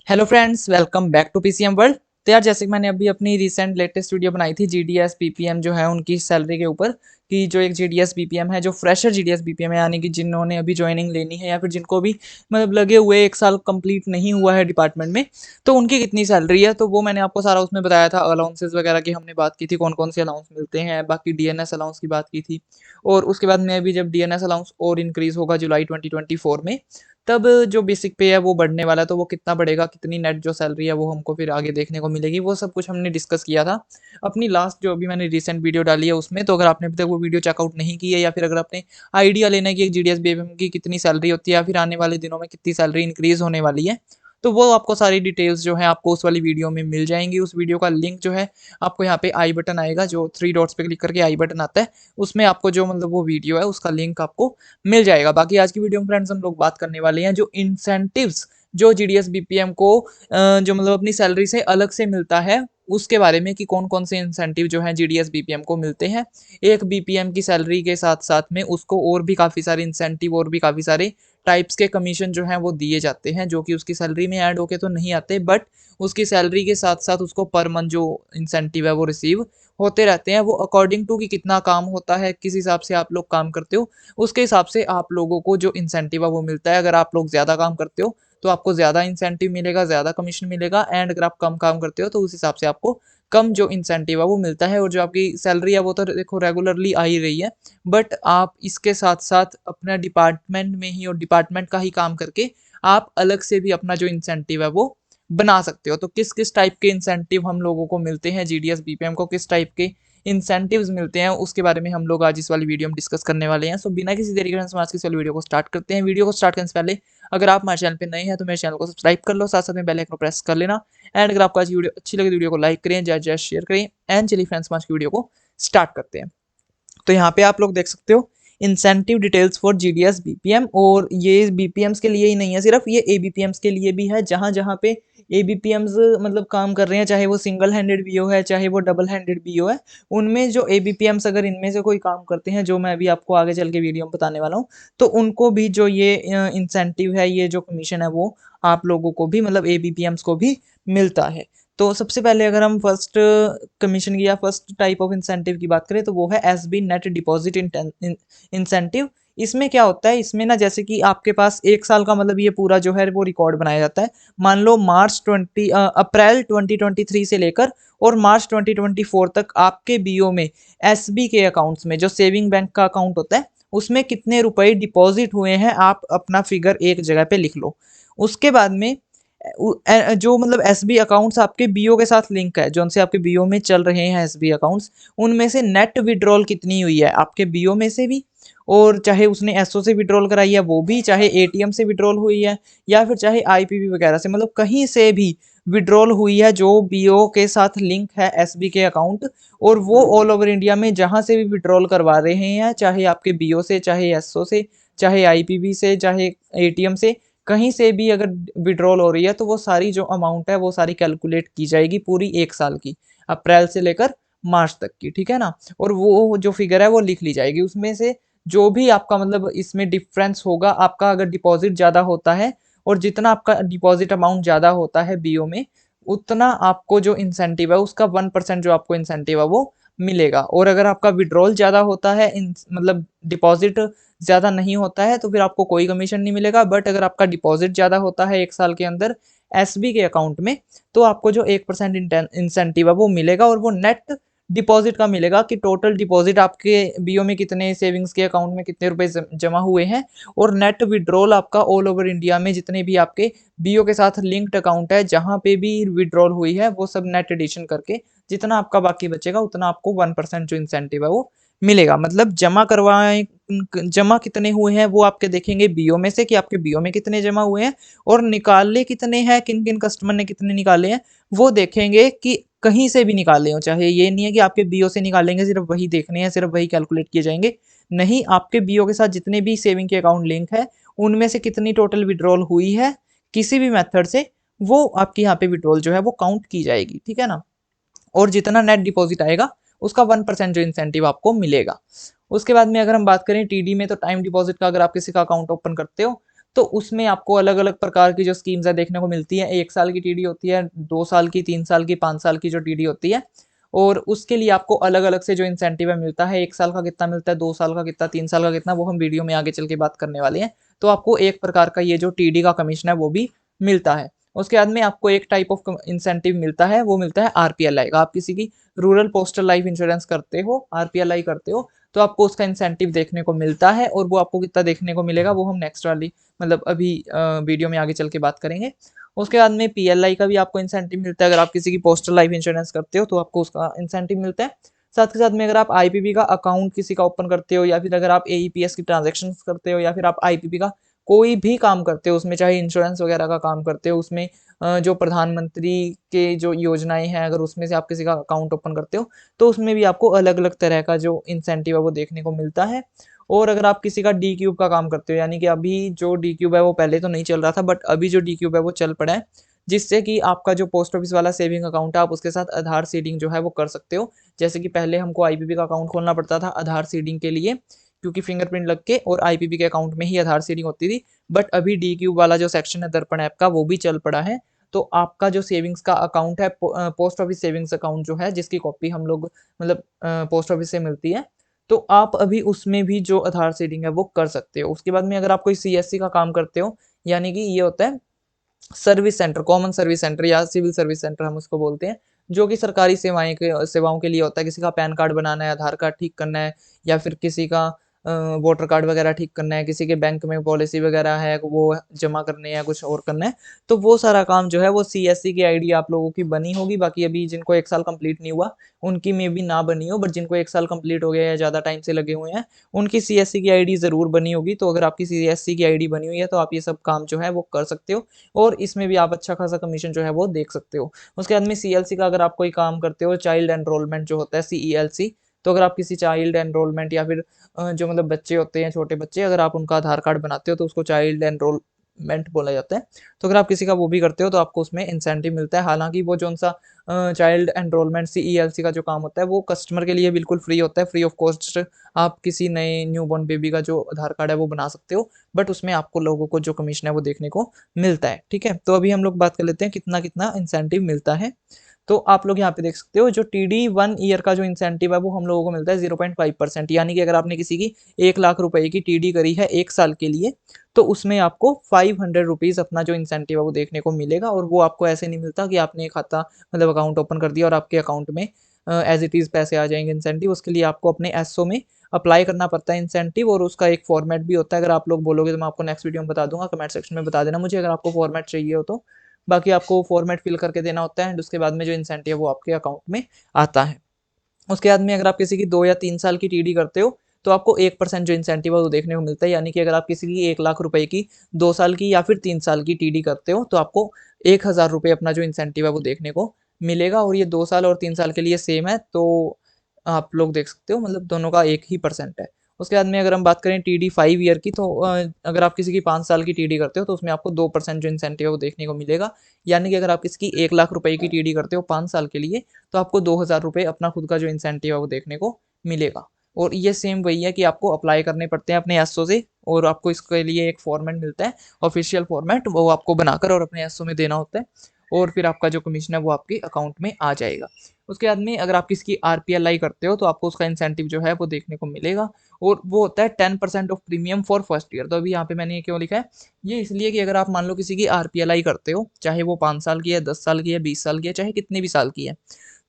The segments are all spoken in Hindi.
Hello friends, welcome back to PCM world. तो यार, जैसे कि मैंने अभी अपनी रिसेंट लेटेस्ट वीडियो बनाई थी जीडीएस बीपीएम जो है उनकी सैलरी के ऊपर, कि जो एक जीडीएस बीपीएम है, जो फ्रेशर जीडीएस बीपीएम है, यानी कि जिन्होंने अभी ज्वाइनिंग लेनी है या फिर जिनको भी मतलब लगे हुए 1 साल कंप्लीट नहीं हुआ है डिपार्टमेंट में, तो उनकी कितनी सैलरी है। तो वो मैंने आपको सारा उसमें बताया था। अलाउंसेस वगैरह की हमने बात की थी, कौन कौन से अलाउंस मिलते हैं, बाकी डीएनएस अलाउंस की बात की थी। और उसके बाद में अभी जब डीएनएस अलाउंस और इंक्रीज होगा जुलाई 2024 में, तब जो बेसिक पे है वो बढ़ने वाला है। तो वो कितना बढ़ेगा, कितनी नेट जो सैलरी है वो हमको फिर आगे देखने को मिलेगी, वो सब कुछ हमने डिस्कस किया था अपनी लास्ट जो अभी मैंने रिसेंट वीडियो डाली है उसमें। तो अगर आपने अभी तक वो वीडियो चेकआउट नहीं की है, या फिर अगर आपने आइडिया लेना है कि एक जीडीएस बीपीएम की कितनी सैलरी होती है या फिर आने वाले दिनों में कितनी सैलरी इंक्रीज होने वाली है, तो वो आपको सारी डिटेल्स जो है आपको उस वाली वीडियो में मिल जाएंगी। उस वीडियो का लिंक जो है आपको यहाँ पे आई बटन आएगा, जो 3 डॉट्स पे क्लिक करके आई बटन आता है, उसमें आपको जो मतलब वो वीडियो है उसका लिंक आपको मिल जाएगा। बाकी आज की वीडियो में फ्रेंड्स हम लोग बात करने वाले हैं जो इंसेंटिव्स जो जीडीएस बीपीएम को जो मतलब अपनी सैलरी से अलग से मिलता है, उसके बारे में कि कौन कौन से इंसेंटिव जो हैं जीडीएस बीपीएम को मिलते हैं। एक बीपीएम की सैलरी के साथ साथ में उसको और भी काफ़ी सारे इंसेंटिव और भी काफ़ी सारे टाइप्स के कमीशन जो हैं वो दिए जाते हैं, जो कि उसकी सैलरी में ऐड होके तो नहीं आते, बट उसकी सैलरी के साथ साथ उसको पर मंथ जो इंसेंटिव है वो रिसीव होते रहते हैं। वो अकॉर्डिंग टू कि कितना काम होता है, किस हिसाब से आप लोग काम करते हो, उसके हिसाब से आप लोगों को जो इंसेंटिव है वो मिलता है। अगर आप लोग ज़्यादा काम करते हो तो आपको ज़्यादा इंसेंटिव मिलेगा, ज़्यादा कमीशन मिलेगा। एंड अगर आप कम काम करते हो तो उस हिसाब से आपको कम जो इंसेंटिव है वो मिलता है। और जो आपकी सैलरी है वो तो देखो रेगुलरली आ ही रही है, बट आप इसके साथ साथ अपना डिपार्टमेंट में ही और डिपार्टमेंट का ही काम करके आप अलग से भी अपना जो इंसेंटिव है वो बना सकते हो। तो किस किस टाइप के इंसेंटिव हम लोगों को मिलते हैं, जीडीएस बीपीएम को किस टाइप के इंसेंटिव्स मिलते हैं, उसके बारे में हम लोग आज इस वाली वीडियो में डिस्कस करने वाले हैं। सो बिना किसी देरी के हम आज की इस वाली वीडियो को स्टार्ट करते हैं। वीडियो को स्टार्ट करने से पहले अगर आप हमारे चैनल पे नए हैं तो मेरे चैनल को सब्सक्राइब कर लो, साथ साथ में बेल आइकन को प्रेस कर लेना। एंड अगर आपको आज की वीडियो अच्छी लगे तो वीडियो को लाइक करें, ज्यादा ज्यादा शेयर करें। एंड चलिए फ्रेंड्स, आज की वीडियो को स्टार्ट करते हैं। तो यहाँ पे आप लोग देख सकते हो incentive details for GDS BPM. और ये बीपीएम्स के लिए ही नहीं है सिर्फ, ये एबीपीएम्स के लिए भी है। जहाँ जहाँ पे एबीपीएम्स मतलब काम कर रहे हैं, चाहे वो सिंगल हैंडेड बीओ है चाहे वो डबल हैंडेड बीओ है, उनमें जो एबीपीएम्स अगर इनमें से कोई काम करते हैं, जो मैं अभी आपको आगे चल के वीडियो में बताने वाला हूँ, तो उनको भी जो ये इंसेंटिव है, ये जो कमीशन है, वो आप लोगों को भी मतलब एबीपीएम्स को भी मिलता है। तो सबसे पहले अगर हम फर्स्ट कमीशन की या फर्स्ट टाइप ऑफ इंसेंटिव की बात करें, तो वो है एसबी नेट डिपॉजिट इंसेंटिव। इसमें क्या होता है, इसमें ना जैसे कि आपके पास 1 साल का मतलब ये पूरा जो है वो रिकॉर्ड बनाया जाता है। मान लो अप्रैल 2023 से लेकर और मार्च 2024 तक आपके बीओ में एसबी के अकाउंट्स में, जो सेविंग बैंक का अकाउंट होता है, उसमें कितने रुपए डिपॉजिट हुए हैं, आप अपना फिगर एक जगह पे लिख लो। उसके बाद में जो मतलब एसबी अकाउंट्स आपके बीओ के साथ लिंक है, जो उनसे आपके बीओ में चल रहे हैं एसबी अकाउंट्स, उनमें से नेट विड्रॉल कितनी हुई है आपके बीओ में से भी, और चाहे उसने एसओ से विड्रॉल कराई है वो भी, चाहे एटीएम से विड्रॉल हुई है, या फिर चाहे आईपीपी वगैरह से, मतलब कहीं से भी विड्रॉल हुई है जो बीओ के साथ लिंक है एसबी के अकाउंट। और वो ऑल ओवर इंडिया में जहां से भी विड्रॉल करवा रहे हैं, चाहे आपके बीओ से, चाहे एसओ से, चाहे आईपीपी से, चाहे एटीएम से, कहीं से भी अगर विड्रॉल हो रही है, तो वो सारी जो अमाउंट है वो सारी कैलकुलेट की जाएगी पूरी 1 साल की, अप्रैल से लेकर मार्च तक की, ठीक है ना। और वो जो फिगर है वो लिख ली जाएगी। उसमें से जो भी आपका मतलब इसमें डिफरेंस होगा, आपका अगर डिपॉजिट ज़्यादा होता है और जितना आपका डिपॉजिट अमाउंट ज़्यादा होता है बीओ में, उतना आपको जो इंसेंटिव है उसका 1% जो आपको इंसेंटिव है वो मिलेगा। और अगर आपका विड्रॉल ज़्यादा होता है, मतलब डिपॉजिट ज़्यादा नहीं होता है, तो फिर आपको कोई कमीशन नहीं मिलेगा। बट अगर आपका डिपॉजिट ज़्यादा होता है 1 साल के अंदर एसबी के अकाउंट में, तो आपको जो 1% इंसेंटिव है वो मिलेगा। और वो नेट डिपॉजिट का मिलेगा कि टोटल डिपॉजिट आपके बीओ में कितने, सेविंग्स के अकाउंट में कितने रुपए जमा हुए हैं। और नेट विड्रॉल आपका ऑल ओवर इंडिया में जितने भी आपके बीओ के साथ लिंक्ड अकाउंट है, जहां पे भी विड्रॉल हुई है, वो सब नेट एडिशन करके जितना आपका बाकी बचेगा उतना आपको 1% जो इंसेंटिव है वो मिलेगा। मतलब जमा कितने हुए हैं वो आपके देखेंगे बीओ में से, कि आपके बीओ में कितने जमा हुए हैं, और निकाले कितने हैं, किन किन कस्टमर ने कितने निकाले हैं, वो देखेंगे कि कहीं से भी निकाले हो। चाहे ये नहीं है कि आपके बीओ से निकालेंगे सिर्फ वही देखने हैं, सिर्फ वही कैलकुलेट किए जाएंगे। नहीं, आपके बीओ के साथ जितने भी सेविंग के अकाउंट लिंक है, उनमें से कितनी टोटल विड्रॉल हुई है किसी भी मेथड से, वो आपकी यहाँ पे विड्रॉल जो है वो काउंट की जाएगी, ठीक है ना। और जितना नेट डिपॉजिट आएगा उसका 1% जो इंसेंटिव आपको मिलेगा। उसके बाद में अगर हम बात करें टीडी में, तो टाइम डिपॉजिट का, अगर आप किसी का अकाउंट ओपन करते हो तो उसमें आपको अलग अलग प्रकार की जो स्कीम्स है देखने को मिलती है। 1 साल की टीडी होती है, 2 साल की, 3 साल की, 5 साल की जो टीडी होती है, और उसके लिए आपको अलग अलग से जो इंसेंटिव है मिलता है। 1 साल का कितना मिलता है, 2 साल का कितना, 3 साल का कितना, वो हम वीडियो में आगे चल के बात करने वाले हैं। तो आपको एक प्रकार का ये जो टीडी का कमीशन है वो भी मिलता है। उसके बाद में आपको एक टाइप ऑफ इंसेंटिव मिलता है, वो मिलता है आरपीएलआई का। आप किसी की रूरल पोस्टल लाइफ इंश्योरेंस करते हो, आरपीएलआई करते हो, तो आपको उसका इंसेंटिव देखने को मिलता है, और वो आपको कितना देखने को मिलेगा वो हम नेक्स्ट वाली मतलब अभी वीडियो में आगे चल के बात करेंगे। उसके बाद में पीएलआई का भी आपको इंसेंटिव मिलता है। अगर आप किसी की पोस्टल लाइफ इंश्योरेंस करते हो तो आपको उसका इंसेंटिव मिलता है। साथ के साथ में अगर आप आईपीपी का अकाउंट किसी का ओपन करते हो, या फिर अगर आप एईपीएस की ट्रांजेक्शन करते हो, या फिर आप आईपीपी का कोई भी काम करते हो, उसमें चाहे इंश्योरेंस वगैरह का काम करते हो, उसमें जो प्रधानमंत्री के जो योजनाएं हैं अगर उसमें से आप किसी का अकाउंट ओपन करते हो, तो उसमें भी आपको अलग अलग तरह का जो इंसेंटिव है वो देखने को मिलता है। और अगर आप किसी का डी क्यूब का काम करते हो, यानी कि अभी जो डी क्यूब है वो पहले तो नहीं चल रहा था, बट अभी जो डी क्यूब है वो चल पड़ा है, जिससे कि आपका जो पोस्ट ऑफिस वाला सेविंग अकाउंट है आप उसके साथ आधार सीडिंग जो है वो कर सकते हो। जैसे कि पहले हमको आईपीपी का अकाउंट खोलना पड़ता था आधार सीडिंग के लिए, क्योंकि फिंगरप्रिंट लग के और आईपीपी के अकाउंट में ही आधार सीडिंग होती थी। बट अभी डी क्यूब वाला जो सेक्शन है दर्पण ऐप का वो भी चल पड़ा है। तो आपका जो सेविंग्स का अकाउंट है, पोस्ट ऑफिस सेविंग्स अकाउंट जो है, जिसकी कॉपी हम लोग मतलब पोस्ट ऑफिस से मिलती है, तो आप अभी उसमें भी जो आधार सीडिंग है वो कर सकते हो। उसके बाद में अगर आप कोई सीएससी का काम करते हो, यानी कि ये होता है service centre, common service centre या सिविल सर्विस सेंटर हम उसको बोलते हैं, जो कि सरकारी सेवाओं के लिए होता है। किसी का पैन कार्ड बनाना है, आधार कार्ड ठीक करना है, या फिर किसी का वोटर कार्ड वगैरह ठीक करना है, किसी के बैंक में पॉलिसी वगैरह है वो जमा करने हैं, कुछ और करना है, तो वो सारा काम जो है वो सीएससी की आईडी आप लोगों की बनी होगी। बाकी अभी जिनको 1 साल कंप्लीट नहीं हुआ उनकी में भी ना बनी हो, बट जिनको 1 साल कंप्लीट हो गया या ज़्यादा टाइम से लगे हुए हैं उनकी सीएससी की आईडी ज़रूर बनी होगी। तो अगर आपकी सीएससी की आईडी बनी हुई है तो आप ये सब काम जो है वो कर सकते हो, और इसमें भी आप अच्छा खासा कमीशन जो है वो देख सकते हो। उसके बाद में सीएलसी का अगर आप कोई काम करते हो, चाइल्ड एनरोलमेंट जो होता है सीईएलसी, तो अगर आप किसी चाइल्ड एनरोलमेंट या फिर जो मतलब बच्चे होते हैं छोटे बच्चे, अगर आप उनका आधार कार्ड बनाते हो तो उसको चाइल्ड एनरोलमेंट बोला जाता है। तो अगर आप किसी का वो भी करते हो तो आपको उसमें इंसेंटिव मिलता है। हालांकि वो जो सा चाइल्ड एनरोलमेंट सीईएलसी का जो काम होता है वो कस्टमर के लिए बिल्कुल फ्री होता है, फ्री ऑफ कॉस्ट। आप किसी नए न्यूबॉर्न बेबी का जो आधार कार्ड है वो बना सकते हो, बट उसमें आपको लोगों को जो कमीशन है वो देखने को मिलता है। ठीक है, तो अभी हम लोग बात कर लेते हैं कितना कितना इंसेंटिव मिलता है। तो आप लोग यहाँ पे देख सकते हो जो टीडी 1 ईयर का जो इंसेंटिव है वो हम लोगों को मिलता है 0.5%। यानी कि अगर आपने किसी की 1 लाख रुपए की टीडी करी है 1 साल के लिए, तो उसमें आपको 500 रुपीज़ अपना जो इंसेंटिव है वो देखने को मिलेगा। और वो आपको ऐसे नहीं मिलता कि आपने एक खाता मतलब अकाउंट ओपन कर दिया और आपके अकाउंट में एज इट इज़ पैसे आ जाएंगे इंसेंटिव। उसके लिए आपको अपने एसओ में अप्लाई करना पड़ता है इंसेंटिव, और उसका एक फॉर्मेट भी होता है। अगर आप लोग बोलोगे तो मैं आपको नेक्स्ट वीडियो में बता दूंगा, कमेंट सेक्शन में बता देना मुझे अगर आपको फॉर्मेट चाहिए हो तो। बाकी आपको फॉर्मेट फिल करके देना होता है, एंड उसके बाद में जो इंसेंटिव है वो आपके अकाउंट में आता है। उसके बाद में अगर आप किसी की 2 या 3 साल की टीडी करते हो तो आपको 1% जो इंसेंटिव है वो देखने को मिलता है। यानी कि अगर आप किसी की 1 लाख रुपए की 2 साल की या फिर 3 साल की टीडी करते हो तो आपको 1,000 रुपये अपना जो इंसेंटिव है वो देखने को मिलेगा। और ये 2 साल और 3 साल के लिए सेम है, तो आप लोग देख सकते हो मतलब दोनों का एक ही परसेंट है। उसके बाद में अगर हम बात करें टीडी 5 ईयर की, तो अगर आप किसी की 5 साल की टीडी करते हो तो उसमें आपको 2% जो इंसेंटिव है वो देखने को मिलेगा। यानी कि अगर आप किसी की 1 लाख रुपए की टीडी करते हो 5 साल के लिए, तो आपको 2,000 रुपये अपना खुद का जो इंसेंटिव है वो देखने को मिलेगा। और ये सेम वही है कि आपको अप्लाई करने पड़ते हैं अपने एसओ से, और आपको इसके लिए एक फॉर्मेट मिलता है, ऑफिशियल फॉर्मेट, वो आपको बनाकर और अपने एसओ में देना होता है, और फिर आपका जो कमीशन है वो आपके अकाउंट में आ जाएगा। उसके बाद में अगर आप किसकी आरपीएलआई करते हो तो आपको उसका इंसेंटिव जो है वो देखने को मिलेगा, और वो होता है 10% of premium for first year. तो अभी यहाँ पे मैंने ये क्यों लिखा है, ये इसलिए कि अगर आप मान लो किसी की आरपीएलआई करते हो, चाहे वो 5 साल की है, 10 साल की है, 20 साल की है, चाहे कितने भी साल की है,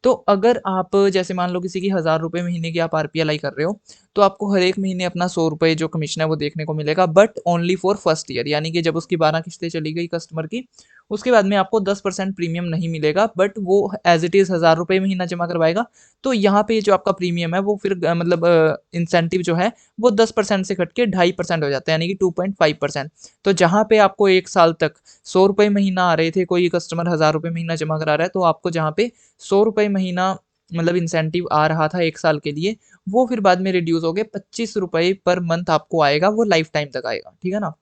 तो अगर आप जैसे मान लो किसी की 1,000 रुपये महीने की आप आरपीएलआई कर रहे हो, तो आपको हर एक महीने अपना 100 रुपये जो कमीशन है वो देखने को मिलेगा, but only for first year. यानी कि जब उसकी 12 किस्तें चली गई कस्टमर की, उसके बाद में आपको 10% प्रीमियम नहीं मिलेगा, बट वो एज इट इज़ 1,000 रुपये महीना जमा करवाएगा। तो यहाँ पे जो आपका प्रीमियम है वो फिर मतलब इंसेंटिव जो है वो 10% से कट के 2.5% हो जाता है, यानी कि 2.5%। तो जहाँ पे आपको 1 साल तक 100 रुपये महीना आ रहे थे, कोई कस्टमर 1,000 रुपये महीना जमा करा रहा है, तो आपको जहाँ पे 100 रुपये महीना मतलब इंसेंटिव आ रहा था 1 साल के लिए, वो फिर बाद में रिड्यूस हो गए 25 रुपये पर मंथ आपको आएगा, वो लाइफ टाइम तक आएगा। ठीक है ना,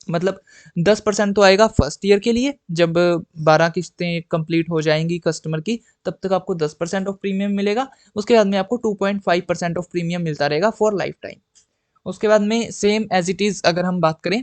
मतलब 10% तो आएगा फर्स्ट ईयर के लिए, जब 12 किस्तें कंप्लीट हो जाएंगी कस्टमर की तब तक आपको 10% ऑफ प्रीमियम मिलेगा। उसके बाद में आपको 2.5% ऑफ प्रीमियम मिलता रहेगा फॉर लाइफ टाइम। उसके बाद में सेम एज इट इज़ अगर हम बात करें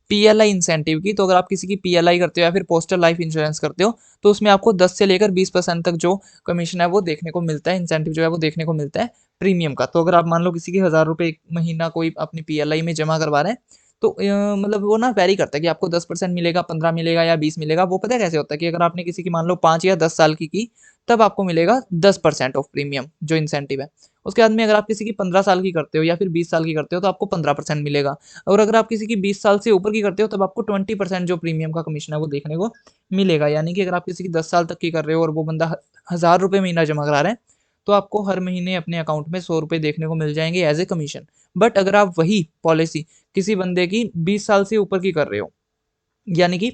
पीएलआई इंसेंटिव की। तो अगर आप किसी की पीएलआई करते हो या फिर पोस्टल लाइफ इंश्योरेंस करते हो तो उसमें आपको 10 से लेकर 20% तक जो कमीशन है वो देखने को मिलता है, इंसेंटिव जो है वो देखने को मिलता है प्रीमियम का। तो अगर आप मान लो किसी के 1000 रुपये एक महीना कोई अपनी पीएलआई में जमा करवा रहे हैं तो मतलब वो ना वेरी करता है कि आपको 10% मिलेगा, 15 मिलेगा या 20 मिलेगा। वो पता है कैसे होता है कि अगर आपने किसी की मान लो 5 या 10 साल की तब आपको मिलेगा 10% ऑफ प्रीमियम जो इंसेंटिव है। उसके बाद में अगर आप किसी की 15 साल की करते हो या फिर 20 साल की करते हो तो आपको 15% मिलेगा। और अगर आप किसी की 20 साल से ऊपर की करते हो तब आपको 20% जो प्रीमियम का कमीशन है वो देखने को मिलेगा। यानी कि अगर आप किसी की 10 साल तक की कर रहे हो और वो बंदा 1000 रुपये महीना जमा करा रहा है तो आपको हर महीने अपने अकाउंट में 100 रुपये देखने को मिल जाएंगे एज ए कमीशन। बट अगर आप वही पॉलिसी किसी बंदे की 20 साल से ऊपर की कर रहे हो, यानी कि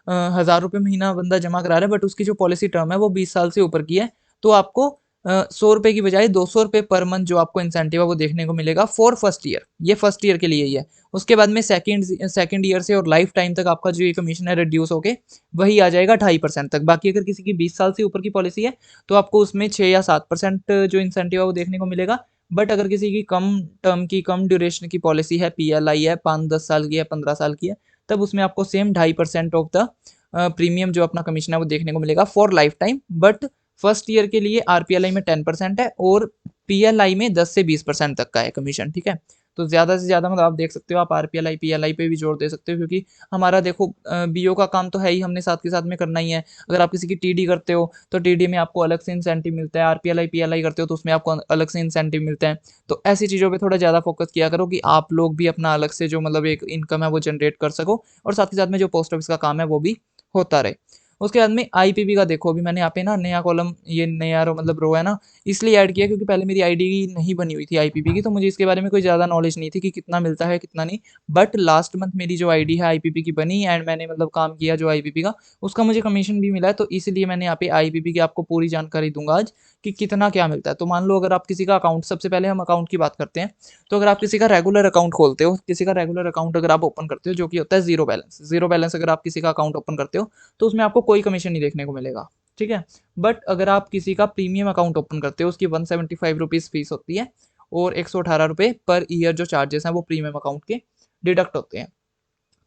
1000 रुपये महीना बंदा जमा करा रहा है बट उसकी जो पॉलिसी टर्म है वो 20 साल से ऊपर की है, तो आपको 100 रुपये की बजाय 200 रुपये पर मंथ जो आपको इंसेंटिव है वो देखने को मिलेगा फॉर फर्स्ट ईयर। ये फर्स्ट ईयर के लिए ही है। उसके बाद में सेकंड ईयर से और लाइफ टाइम तक आपका जो ये कमीशन है रिड्यूस होके वही आ जाएगा 2.5% तक। बाकी अगर किसी की 20 साल से ऊपर की पॉलिसी है तो आपको उसमें 6 या 7% जो इंसेंटिव है वो देखने को मिलेगा। बट अगर किसी की कम टर्म की, कम ड्यूरेशन की पॉलिसी है, पीएलआई है, 5-10 साल की है, 15 साल की है, तब उसमें आपको सेम 2.5% ऑफ द प्रीमियम जो अपना कमीशन है वो देखने को मिलेगा for life time. But first year के लिए आरपीएलआई में 10% है और पीएलआई में 10 से 20% तक का है कमीशन, ठीक है। तो ज़्यादा से ज़्यादा मतलब आप देख सकते हो, आप आरपीएलआई पीएलआई पे भी जोर दे सकते हो क्योंकि हमारा देखो बीओ का काम तो है ही, हमने साथ के साथ में करना ही है। अगर आप किसी की टीडी करते हो तो टीडी में आपको अलग से इंसेंटिव मिलता है, आरपीएलआई पीएलआई करते हो तो उसमें आपको अलग से इंसेंटिव मिलते हैं। तो ऐसी चीज़ों पे थोड़ा ज़्यादा फोकस किया करो कि आप लोग भी अपना अलग से जो मतलब एक इनकम है वो जनरेट कर सको और साथ ही साथ में जो पोस्ट ऑफिस का काम है वो भी होता रहे। उसके बाद में आईपीपी का देखो, अभी मैंने यहाँ पे ना नया कॉलम, ये नया रो मतलब रो है ना, इसलिए ऐड किया क्योंकि पहले मेरी आईडी नहीं बनी हुई थी आईपीपी की, तो मुझे इसके बारे में कोई ज़्यादा नॉलेज नहीं थी कि कितना मिलता है कितना नहीं। बट लास्ट मंथ मेरी जो आईडी है आईपीपी की बनी एंड मैंने मतलब काम किया जो आईपीपी का, उसका मुझे कमीशन भी मिला है। तो इसलिए मैंने यहाँ पे आईपीपी की आपको पूरी जानकारी दूंगा आज कि कितना क्या मिलता है। तो मान लो अगर आप किसी का अकाउंट, सबसे पहले हम अकाउंट की बात करते हैं। तो अगर आप किसी का रेगुलर अकाउंट खोलते हो, किसी का रेगुलर अकाउंट अगर आप ओपन करते हो जो कि होता है जीरो बैलेंस अगर आप किसी का अकाउंट ओपन करते हो तो उसमें आपको कोई कमीशन नहीं देखने को मिलेगा, ठीक है। बट अगर आप किसी का प्रीमियम अकाउंट ओपन करते हो उसकी 175 रुपीज़ फीस होती है और 118 रुपये पर ईयर जो चार्जेस हैं वो प्रीमियम अकाउंट के डिडक्ट होते हैं।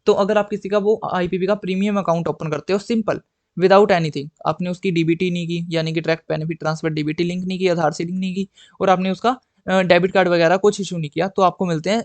तो अगर आप किसी का वो आईपीपी का प्रीमियम अकाउंट ओपन करते हो सिंपल विदाउट एनीथिंग, आपने उसकी डीबीटी नहीं की यानी कि direct benefit transfer DBT link नहीं की, आधार से लिंक नहीं की और आपने उसका डेबिट कार्ड वगैरह कुछ इशू नहीं किया, तो आपको मिलते हैं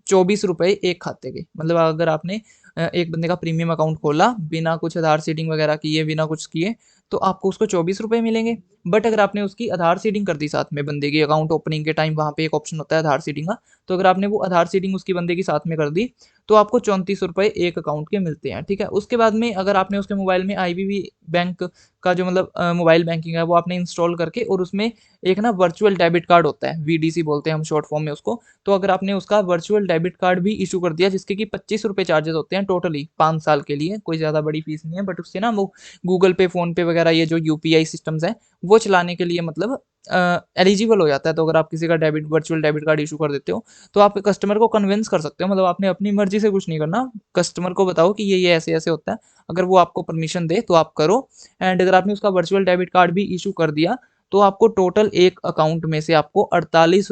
24 रुपये एक खाते के। मतलब अगर आपने एक बंदे का प्रीमियम अकाउंट खोला बिना कुछ आधार सीडिंग वगैरह किए, बिना कुछ किए, तो आपको उसको 24 रुपये मिलेंगे। बट अगर आपने उसकी आधार सीडिंग कर दी साथ में बंदे की अकाउंट ओपनिंग के टाइम, वहाँ पे एक ऑप्शन होता है आधार सीडिंग का, तो अगर आपने वो आधार सीडिंग उसकी बंदे की साथ में कर दी तो आपको 34 रुपये एक अकाउंट के मिलते हैं, ठीक है। उसके बाद में अगर आपने उसके मोबाइल में आईबीबी बैंक का जो मतलब मोबाइल बैंकिंग है वो आपने इंस्टॉल करके और उसमें एक ना वर्चुअल डेबिट कार्ड होता है, वीडीसी बोलते हैं हम शॉर्ट फॉर्म में उसको। तो अगर आपने उसका वर्चुअल डेबिट कार्ड भी इशू कर दिया जिसके कि 25 रुपये चार्जेस होते हैं टोटली 5 साल के लिए, कोई ज़्यादा बड़ी फीस नहीं है, बट उससे ना वो गूगल पे, फ़ोन पे वगैरह ये जो यूपीआई सिस्टम्स हैं वो चलाने के लिए मतलब एलिजिबल हो जाता है। तो अगर आप किसी का वर्चुअल डेबिट कार्ड इशू कर देते हो तो आप कस्टमर को कन्विंस कर सकते हो, मतलब आपने अपनी मर्जी से कुछ नहीं करना, कस्टमर को बताओ कि ये ऐसे ऐसे होता है, अगर वो आपको परमिशन दे तो आप करो। एंड अगर आपने उसका वर्चुअल डेबिट कार्ड भी इशू कर दिया तो आपको टोटल एक अकाउंट में से आपको 48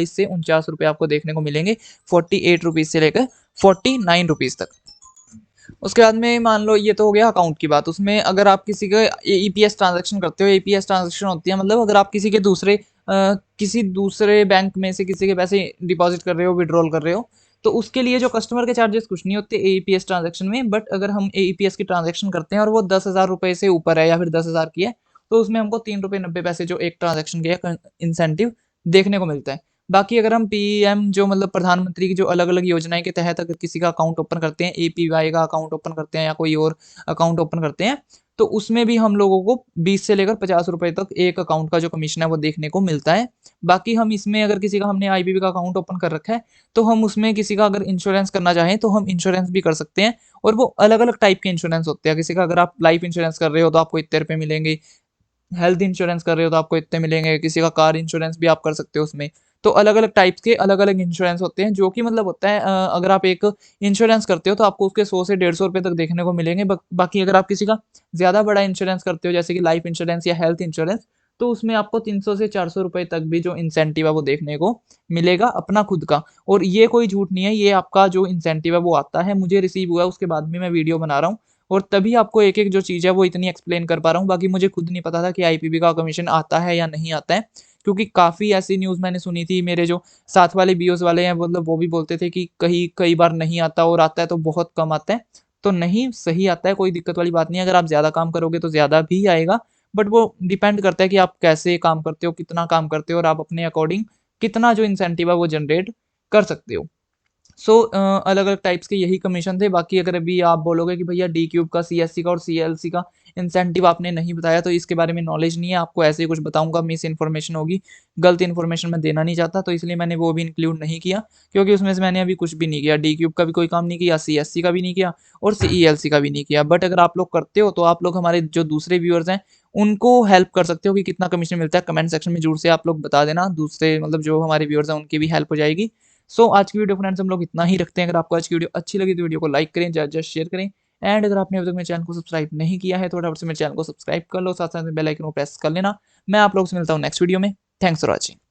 से 49 रुपये आपको देखने को मिलेंगे, 48 रुपीज़ से लेकर 49 रुपीज़ तक। उसके बाद में मान लो ये तो हो गया अकाउंट की बात। उसमें अगर आप किसी का ईपीएस ट्रांजैक्शन करते हो, ईपीएस ट्रांजैक्शन होती है मतलब अगर आप किसी दूसरे बैंक में से किसी के पैसे डिपॉजिट कर रहे हो, विड्रॉल कर रहे हो, तो उसके लिए जो कस्टमर के चार्जेस कुछ नहीं होते एईपीएस ट्रांजैक्शन में। बट अगर हम एईपीएस की ट्रांजैक्शन करते हैं और वो 10,000 रुपये से ऊपर है या फिर 10,000 की है तो उसमें हमको 3 रुपये 90 पैसे जो एक ट्रांजैक्शन के इंसेंटिव देखने को मिलता है। बाकी अगर हम पीएम जो मतलब प्रधानमंत्री की जो अलग अलग योजनाएं के तहत अगर किसी का अकाउंट ओपन करते हैं, एपीवाई का अकाउंट ओपन करते हैं या कोई और अकाउंट ओपन करते हैं, तो उसमें भी हम लोगों को 20 से लेकर 50 रुपए तक एक अकाउंट का जो कमीशन है वो देखने को मिलता है। बाकी हम इसमें अगर किसी का हमने आईपीपी का अकाउंट ओपन कर रखा है तो हम उसमें किसी का अगर इंश्योरेंस करना चाहें तो हम इंश्योरेंस भी कर सकते हैं। और वो अलग अलग टाइप के इंश्योरेंस होते हैं। किसी का अगर आप लाइफ इंश्योरेंस कर रहे हो तो आपको इतने रुपये मिलेंगे, हेल्थ इंश्योरेंस कर रहे हो तो आपको इतने मिलेंगे, किसी का कार इंश्योरेंस भी आप कर सकते हो उसमें। तो अलग अलग टाइप्स के अलग अलग इंश्योरेंस होते हैं जो कि मतलब होता है अगर आप एक इंश्योरेंस करते हो तो आपको उसके 100 से 150 रुपये तक देखने को मिलेंगे। बाकी अगर आप किसी का ज़्यादा बड़ा इंश्योरेंस करते हो जैसे कि लाइफ इंश्योरेंस या हेल्थ इंश्योरेंस, तो उसमें आपको 300 से 400 रुपए तक भी जो इंसेंटिव है वो देखने को मिलेगा अपना खुद का। और ये कोई झूठ नहीं है, ये आपका जो इंसेंटिव है वो आता है, मुझे रिसीव हुआ है, उसके बाद भी मैं वीडियो बना रहा हूँ और तभी आपको एक-एक जो चीज़ है वो इतनी एक्सप्लेन कर पा रहा हूँ। बाकी मुझे खुद नहीं पता था कि आईपीपी का कमीशन आता है या नहीं आता है, क्योंकि काफ़ी ऐसी न्यूज़ मैंने सुनी थी, मेरे जो साथ वाले बीओज़ वाले हैं मतलब वो भी बोलते थे कि कहीं कई बार नहीं आता और आता है तो बहुत कम आता है। तो नहीं, सही आता है, कोई दिक्कत वाली बात नहीं है। अगर आप ज़्यादा काम करोगे तो ज़्यादा भी आएगा, बट वो डिपेंड करता है कि आप कैसे काम करते हो, कितना काम करते हो और आप अपने अकॉर्डिंग कितना जो इंसेंटिव है वो जनरेट कर सकते हो। सो अलग-अलग टाइप्स के यही कमीशन थे। बाकी अगर अभी आप बोलोगे कि भैया डी क्यूब का, सीएससी का और सीएलसी का इंसेंटिव आपने नहीं बताया, तो इसके बारे में नॉलेज नहीं है, आपको ऐसे ही कुछ बताऊँगा, मिस इन्फॉर्मेशन होगी, गलत इन्फॉर्मेशन मैं देना नहीं चाहता, तो इसलिए मैंने वो भी इंक्लूड नहीं किया, क्योंकि उसमें से मैंने अभी कुछ भी नहीं किया, डी क्यूब का भी कोई काम नहीं किया, सीएससी का भी नहीं किया और सीईएलसी का भी नहीं किया। बट अगर आप लोग करते हो, तो आप लोग हमारे जो दूसरे व्यूअर्स हैं, उनको हेल्प कर सकते हो कि कितना कमीशन मिलता है, कमेंट सेक्शन में ज़रूर से आप लोग बता देना, दूसरे मतलब जो हमारे व्यूअर्स हैं, उनकी भी हेल्प हो जाएगी। आज की वीडियो फ्रेंड्स हम लोग इतना ही रखते हैं। अगर आपको आज की वीडियो अच्छी लगी तो वीडियो को लाइक करें, ज़्यादा से ज़्यादा शेयर करें एंड अगर आपने अभी तक मेरे चैनल को सब्सक्राइब नहीं किया है तो फटाफट से मेरे चैनल को सब्सक्राइब कर लो, साथ-साथ में बेल आइकन को प्रेस कर लेना। मैं आप लोगों से मिलता हूँ नेक्स्ट वीडियो में। Thanks for watching.